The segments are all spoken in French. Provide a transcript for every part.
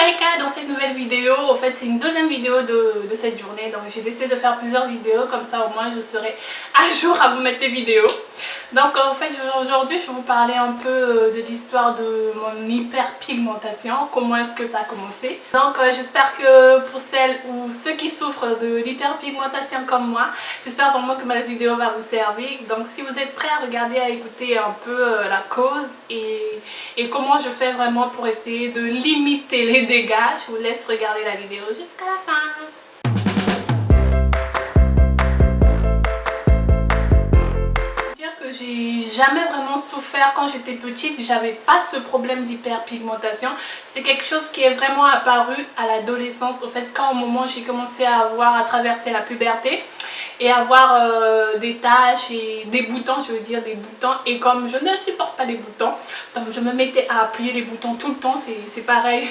Marika dans cette nouvelle vidéo. En fait c'est une deuxième vidéo de cette journée, donc j'ai décidé de faire plusieurs vidéos, comme ça au moins je serai à jour à vous mettre des vidéos. Donc en fait aujourd'hui je vais vous parler un peu de l'histoire de mon hyperpigmentation, comment est-ce que ça a commencé. Donc j'espère que pour celles ou ceux qui souffrent de l'hyperpigmentation comme moi, j'espère vraiment que ma vidéo va vous servir. Donc si vous êtes prêts à regarder, à écouter un peu la cause et comment je fais vraiment pour essayer de limiter les dégâts, je vous laisse regarder la vidéo jusqu'à la fin. J'ai jamais vraiment souffert quand j'étais petite, j'avais pas ce problème d'hyperpigmentation. C'est quelque chose qui est vraiment apparu à l'adolescence, au fait quand au moment j'ai commencé à traverser la puberté et avoir des taches et des boutons, je veux dire des boutons, et comme je ne supporte pas les boutons, donc je me mettais à appuyer les boutons tout le temps, c'est pareil,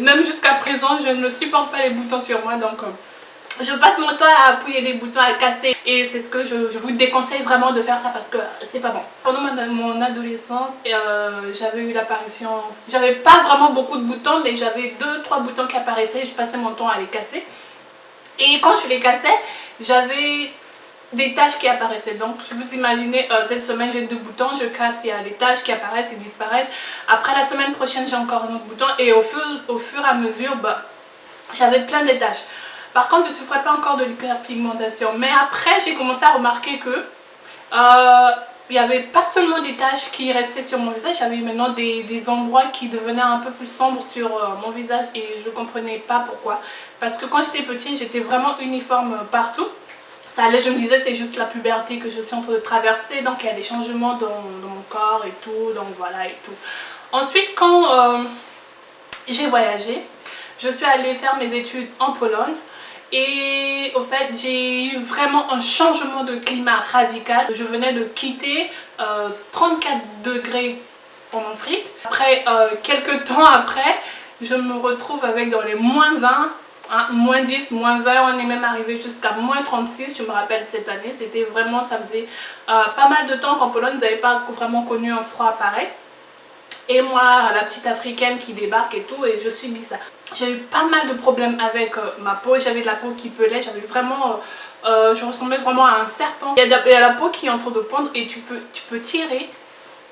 même jusqu'à présent je ne supporte pas les boutons sur moi, donc je passe mon temps à appuyer les boutons, à casser, et c'est ce que je vous déconseille vraiment de faire ça parce que c'est pas bon. Pendant mon adolescence, j'avais eu l'apparition, j'avais pas vraiment beaucoup de boutons, mais j'avais 2-3 boutons qui apparaissaient et je passais mon temps à les casser. Et quand je les cassais, j'avais des taches qui apparaissaient. Donc je vous imaginez, cette semaine j'ai 2 boutons, je casse, il y a les taches qui apparaissent et disparaissent. Après la semaine prochaine j'ai encore un autre bouton et au fur et à mesure, j'avais plein de taches. Par contre, je ne souffrais pas encore de l'hyperpigmentation. Mais après, j'ai commencé à remarquer que il n'y avait pas seulement des taches qui restaient sur mon visage, j'avais maintenant des endroits qui devenaient un peu plus sombres sur mon visage et je ne comprenais pas pourquoi. Parce que quand j'étais petite, j'étais vraiment uniforme partout. Ça allait, je me disais, c'est juste la puberté que je suis en train de traverser, donc il y a des changements dans mon corps et tout, donc voilà et tout. Ensuite, quand j'ai voyagé, je suis allée faire mes études en Pologne. Et au fait j'ai eu vraiment un changement de climat radical. Je venais de quitter 34 degrés en Afrique. Après quelques temps après, je me retrouve avec dans les moins 20, hein, moins 10, moins 20, on est même arrivé jusqu'à moins 36. Je me rappelle cette année, c'était vraiment, ça faisait pas mal de temps qu'en Pologne vous n'avez pas vraiment connu un froid pareil. Et moi, la petite africaine qui débarque et tout, et je subis ça. J'ai eu pas mal de problèmes avec ma peau, j'avais de la peau qui pelait, j'avais vraiment, je ressemblais vraiment à un serpent. Il y a la peau qui est en train de pondre et tu peux tirer.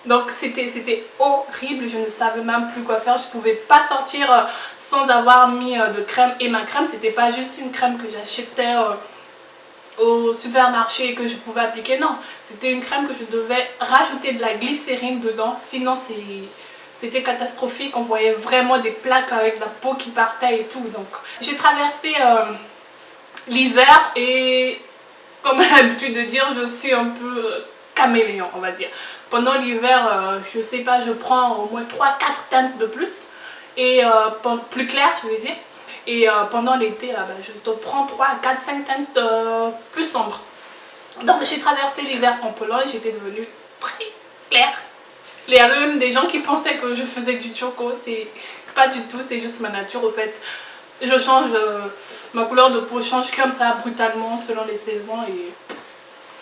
Donc c'était horrible, je ne savais même plus quoi faire, je pouvais pas sortir sans avoir mis de crème. Et ma crème, c'était pas juste une crème que j'achetais au supermarché et que je pouvais appliquer, non. C'était une crème que je devais rajouter de la glycérine dedans, sinon c'était catastrophique, on voyait vraiment des plaques avec la peau qui partait et tout. Donc j'ai traversé l'hiver et comme j'ai l'habitude de dire, je suis un peu caméléon, on va dire. Pendant l'hiver, je sais pas, je prends au moins 3-4 teintes de plus, et plus claires je veux dire. Et pendant l'été, je te prends 3, 4, 5 teintes plus sombres. Donc j'ai traversé l'hiver en Pologne, j'étais devenue très claire. Il y avait même des gens qui pensaient que je faisais du choco, c'est pas du tout, c'est juste ma nature au fait. Je change, ma couleur de peau change comme ça brutalement selon les saisons et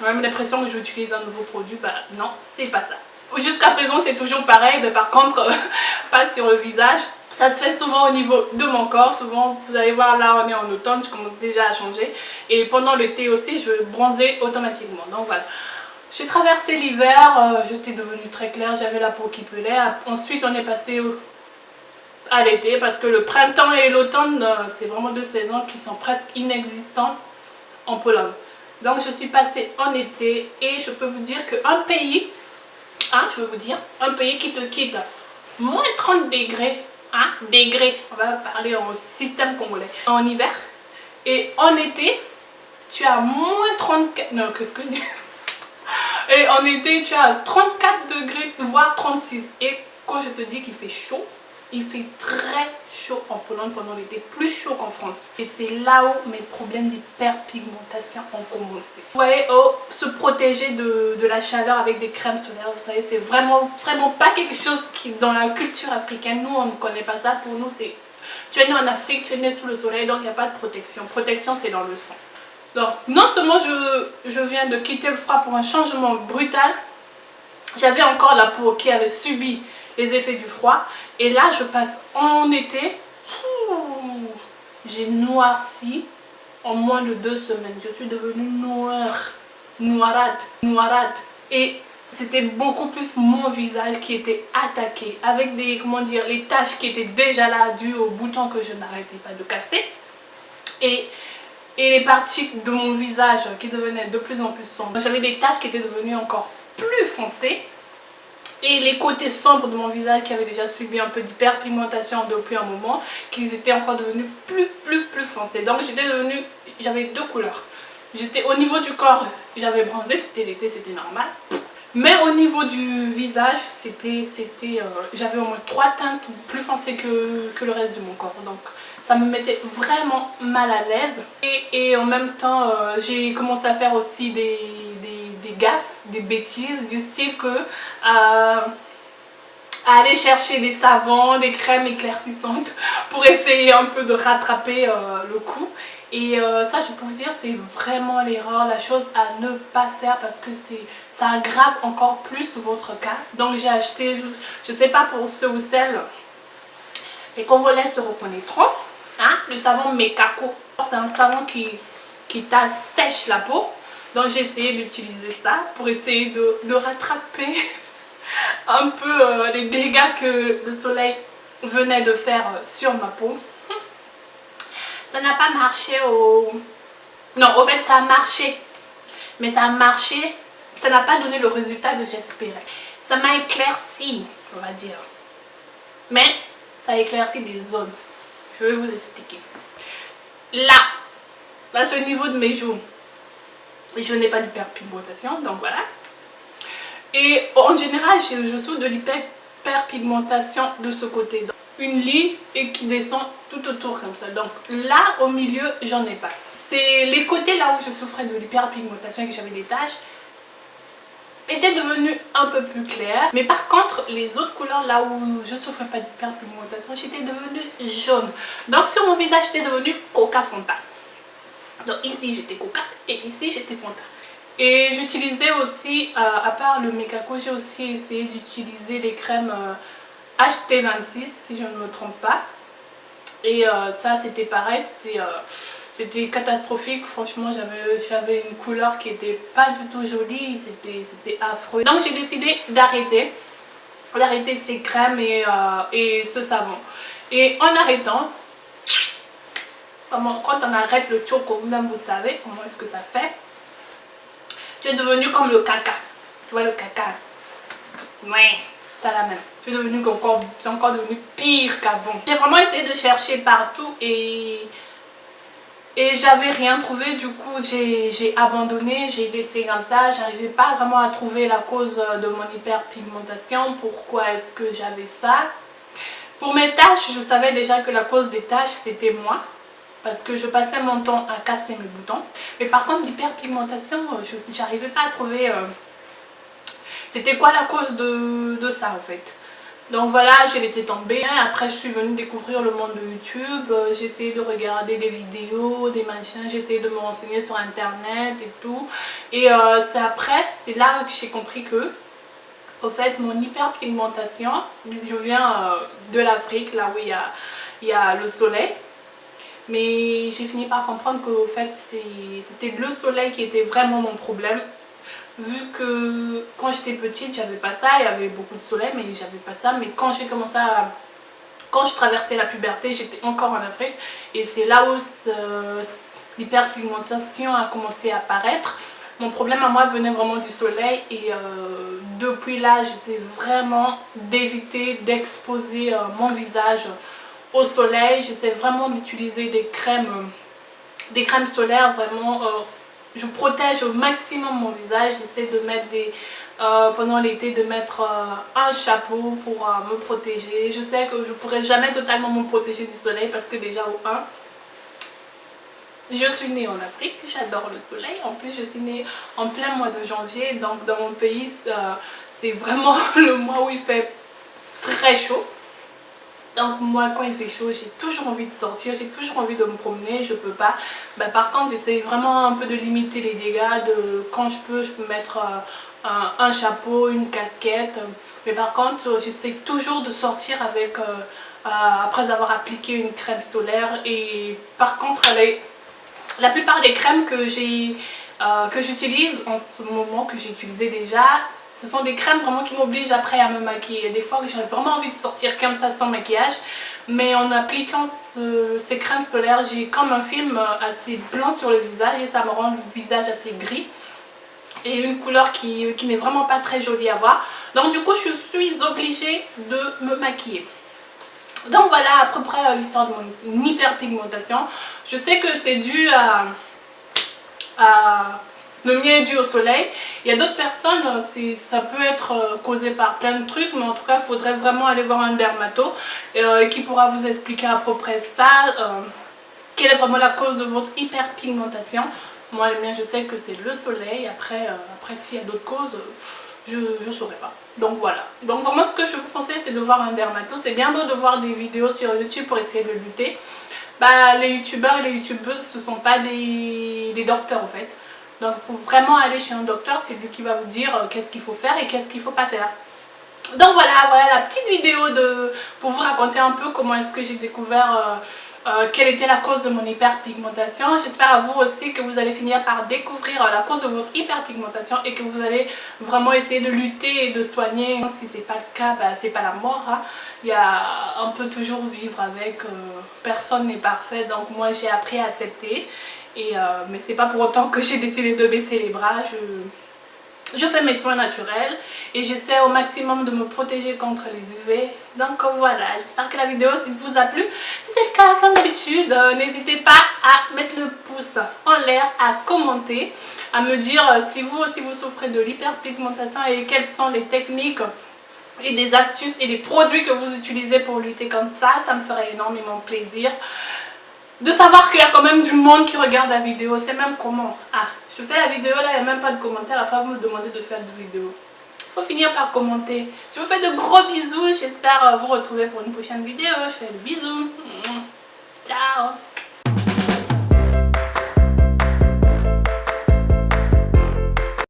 j'ai même l'impression que j'utilise un nouveau produit, non, c'est pas ça. Jusqu'à présent c'est toujours pareil, mais par contre pas sur le visage. Ça se fait souvent au niveau de mon corps, souvent vous allez voir là on est en automne, je commence déjà à changer. Et pendant l'été aussi je vais bronzer automatiquement, donc voilà. J'ai traversé l'hiver, j'étais devenue très claire, j'avais la peau qui pelait. Ensuite on est passé à l'été parce que le printemps et l'automne c'est vraiment 2 saisons qui sont presque inexistantes en Pologne. Donc je suis passée en été et je peux vous dire qu'un pays, hein, je veux vous dire, un pays qui te quitte moins 30 degrés, hein, degrés, on va parler en système congolais, en hiver, et en été tu as moins 34, non qu'est-ce que je dis, et en été tu as 34 degrés voire 36. Et quand je te dis qu'il fait chaud, il fait très chaud en Pologne pendant l'été, plus chaud qu'en France. Et c'est là où mes problèmes d'hyperpigmentation ont commencé. Vous voyez, se protéger de la chaleur avec des crèmes solaires, vous savez, c'est vraiment pas quelque chose qui, dans la culture africaine, nous on ne connaît pas ça. Pour nous, c'est tu es né en Afrique, tu es né sous le soleil, donc il n'y a pas de protection. Protection, c'est dans le sang. Donc, non seulement je viens de quitter le froid pour un changement brutal, j'avais encore la peau qui avait subi les effets du froid, et là je passe en été, j'ai noirci en moins de 2 semaines. Je suis devenue noirade. Et c'était beaucoup plus mon visage qui était attaqué avec des, comment dire, les taches qui étaient déjà là dues aux boutons que je n'arrêtais pas de casser. Et les parties de mon visage qui devenaient de plus en plus sombres. J'avais des taches qui étaient devenues encore plus foncées. Et les côtés sombres de mon visage qui avaient déjà subi un peu d'hyperpigmentation depuis un moment, qu'ils étaient encore devenus plus foncés. Donc j'avais 2 couleurs. J'étais au niveau du corps, j'avais bronzé, c'était l'été, c'était normal. Mais au niveau du visage, j'avais au moins 3 teintes plus foncées que le reste de mon corps. Donc ça me mettait vraiment mal à l'aise. Et en même temps, j'ai commencé à faire aussi des gaffes, des bêtises, du style que à aller chercher des savons, des crèmes éclaircissantes pour essayer un peu de rattraper le coup. Et ça, je peux vous dire, c'est vraiment l'erreur, la chose à ne pas faire parce que ça aggrave encore plus votre cas. Donc j'ai acheté, je sais pas pour ceux ou celles, les Congolais se reconnaîtront, hein, le savon Mekako. C'est un savon qui t'assèche la peau. Donc j'ai essayé d'utiliser ça pour essayer de rattraper un peu les dégâts que le soleil venait de faire sur ma peau. Ça n'a pas marché Non, au fait ça a marché. Mais ça a marché, ça n'a pas donné le résultat que j'espérais. Ça m'a éclairci, on va dire. Mais ça a éclairci des zones. Je vais vous expliquer. Là c'est au niveau de mes joues. Je n'ai pas d'hyperpigmentation, donc voilà. Et en général, je souffre de l'hyperpigmentation de ce côté. Donc, une ligne et qui descend tout autour comme ça. Donc là, au milieu, j'en ai pas. C'est les côtés là où je souffrais de l'hyperpigmentation et que j'avais des taches étaient devenus un peu plus clairs. Mais par contre, les autres couleurs là où je souffrais pas d'hyperpigmentation, j'étais devenue jaune. Donc sur mon visage, j'étais devenue Coca Fanta. Donc ici, j'étais Coca et ici, j'étais Fanta. Et j'utilisais aussi, à part le Mekako, j'ai aussi essayé d'utiliser les crèmes HT26 si je ne me trompe pas. Et ça c'était pareil, c'était catastrophique. Franchement j'avais une couleur qui était pas du tout jolie, c'était affreux. Donc j'ai décidé d'arrêter ces crèmes et ce savon. Et en arrêtant, quand on arrête le choco, vous-même vous savez comment est-ce que ça fait. J'ai devenu comme le caca. Tu vois le caca? Ouais, ça la même. C'est encore devenu pire qu'avant. J'ai vraiment essayé de chercher partout et j'avais rien trouvé. Du coup, j'ai abandonné, j'ai laissé comme ça. J'arrivais pas vraiment à trouver la cause de mon hyperpigmentation. Pourquoi est-ce que j'avais ça? Pour mes taches, je savais déjà que la cause des taches, c'était moi. Parce que je passais mon temps à casser mes boutons. Mais par contre, l'hyperpigmentation, j'arrivais pas à trouver c'était quoi la cause de ça en fait. Donc voilà, j'ai laissé tomber. Après, je suis venue découvrir le monde de YouTube. J'ai essayé de regarder des vidéos, des machins. J'ai essayé de me renseigner sur internet et tout. Et c'est là que j'ai compris que au fait, mon hyperpigmentation, je viens de l'Afrique, là où il y a le soleil. Mais j'ai fini par comprendre qu'au fait c'était le soleil qui était vraiment mon problème. Vu que quand j'étais petite j'avais pas ça, il y avait beaucoup de soleil mais j'avais pas ça. Mais quand quand je traversais la puberté, j'étais encore en Afrique. Et c'est là où l'hyperpigmentation a commencé à apparaître. Mon problème à moi venait vraiment du soleil. Et depuis là j'essaie vraiment d'éviter d'exposer mon visage au soleil. J'essaie vraiment d'utiliser des crèmes solaires vraiment. Je protège au maximum mon visage. J'essaie de mettre pendant l'été de mettre un chapeau pour me protéger. Je sais que je pourrais jamais totalement me protéger du soleil parce que déjà au 1, je suis née en Afrique, j'adore le soleil. En plus je suis née en plein mois de janvier, donc dans mon pays c'est vraiment le mois où il fait très chaud. Donc moi quand il fait chaud j'ai toujours envie de sortir, j'ai toujours envie de me promener, je peux pas. Par contre j'essaie vraiment un peu de limiter les dégâts, quand je peux mettre un chapeau, une casquette. Mais par contre j'essaie toujours de sortir avec après avoir appliqué une crème solaire. Et par contre, la plupart des crèmes que j'utilise en ce moment, que j'ai utilisé déjà, ce sont des crèmes vraiment qui m'obligent après à me maquiller. Des fois j'ai vraiment envie de sortir comme ça sans maquillage, mais en appliquant ces crèmes solaires, j'ai comme un film assez blanc sur le visage et ça me rend le visage assez gris. Et une couleur qui n'est vraiment pas très jolie à voir. Donc du coup je suis obligée de me maquiller. Donc voilà à peu près l'histoire de mon hyperpigmentation. Je sais que c'est dû à le mien est dû au soleil. Il y a d'autres personnes, ça peut être causé par plein de trucs, mais en tout cas, il faudrait vraiment aller voir un dermato qui pourra vous expliquer à peu près ça, quelle est vraiment la cause de votre hyperpigmentation. Moi, le mien, je sais que c'est le soleil. Après s'il y a d'autres causes, je ne saurais pas. Donc voilà. Donc vraiment, ce que je vous conseille, c'est de voir un dermato. C'est bien beau de voir des vidéos sur YouTube pour essayer de lutter. Bah, les youtubeurs et les youtubeuses, ce ne sont pas des docteurs en fait. Donc il faut vraiment aller chez un docteur, c'est lui qui va vous dire qu'est-ce qu'il faut faire et qu'est-ce qu'il ne faut pas faire. Donc voilà la petite vidéo pour vous raconter un peu comment est-ce que j'ai découvert quelle était la cause de mon hyperpigmentation. J'espère à vous aussi que vous allez finir par découvrir la cause de votre hyperpigmentation et que vous allez vraiment essayer de lutter et de soigner. Si ce n'est pas le cas, bah, c'est pas la mort, hein. On peut toujours vivre avec, personne n'est parfait, donc moi j'ai appris à accepter. Mais c'est pas pour autant que j'ai décidé de baisser les bras. Je fais mes soins naturels et j'essaie au maximum de me protéger contre les UV. Donc voilà, j'espère que la vidéo vous a plu. Si c'est le cas, comme d'habitude, n'hésitez pas à mettre le pouce en l'air, à commenter, à me dire si vous aussi vous souffrez de l'hyperpigmentation et quelles sont les techniques et des astuces et des produits que vous utilisez pour lutter comme ça. Ça me ferait énormément plaisir de savoir qu'il y a quand même du monde qui regarde la vidéo. C'est même comment. Ah, je fais la vidéo là, il n'y a même pas de commentaires. Après vous me demandez de faire des vidéos. Il faut finir par commenter. Je vous fais de gros bisous. J'espère vous retrouver pour une prochaine vidéo. Je fais des bisous. Ciao.